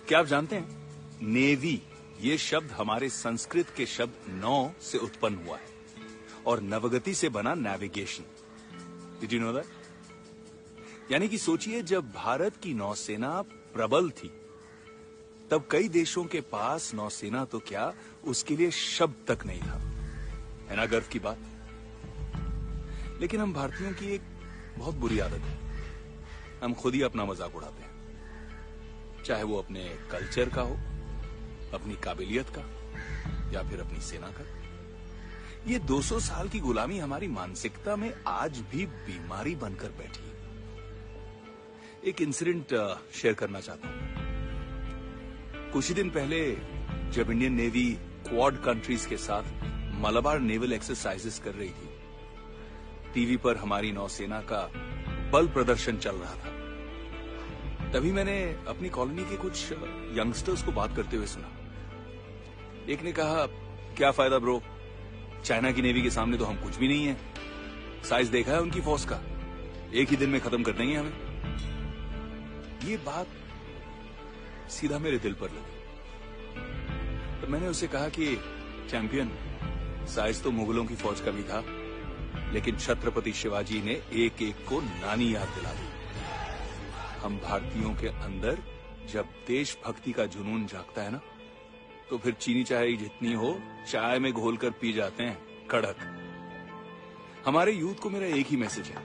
क्या आप जानते हैं नेवी ये शब्द हमारे संस्कृत के शब्द नौ से उत्पन्न हुआ है और नवगति से बना navigation. Did you know that? यानी कि सोचिए, जब भारत की नौसेना प्रबल थी तब कई देशों के पास नौसेना तो क्या, उसके लिए शब्द तक नहीं था। है ना गर्व की बात? लेकिन हम भारतीयों की एक बहुत बुरी आदत है, हम खुद ही अपना मजाक उड़ाते हैं, चाहे वो अपने कल्चर का हो, अपनी काबिलियत का, या फिर अपनी सेना का। ये 200 साल की गुलामी हमारी मानसिकता में आज भी बीमारी बनकर बैठी है। एक इंसिडेंट शेयर करना चाहता हूं। कुछ ही दिन पहले जब इंडियन नेवी क्वाड कंट्रीज के साथ मलाबार नेवल एक्सरसाइजेस कर रही थी, टीवी पर हमारी नौसेना का बल प्रदर्शन चल रहा था। तभी मैंने अपनी कॉलोनी के कुछ यंगस्टर्स को बात करते हुए सुना। एक ने कहा, क्या फायदा ब्रो, चाइना की नेवी के सामने तो हम कुछ भी नहीं है। साइज देखा है उनकी फौज का, एक ही दिन में खत्म कर देंगे हमें। ये बात सीधा मेरे दिल पर लगी। तो मैंने उसे कहा कि चैंपियन, साइज तो मुगलों की फौज का भी था, लेकिन छत्रपति शिवाजी ने एक एक को नानी याद दिला दी। हम भारतीयों के अंदर जब देशभक्ति का जुनून जागता है ना, तो फिर चीनी चाय जितनी हो चाय में घोलकर पी जाते हैं कड़क। हमारे यूथ को मेरा एक ही मैसेज है,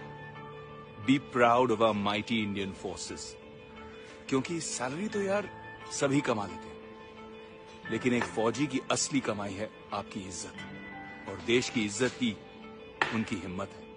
be proud of our mighty Indian forces. क्योंकि सैलरी तो यार सभी कमा लेते हैं, लेकिन एक फौजी की असली कमाई है आपकी इज्जत, और देश की इज्जत ही उनकी हिम्मत है।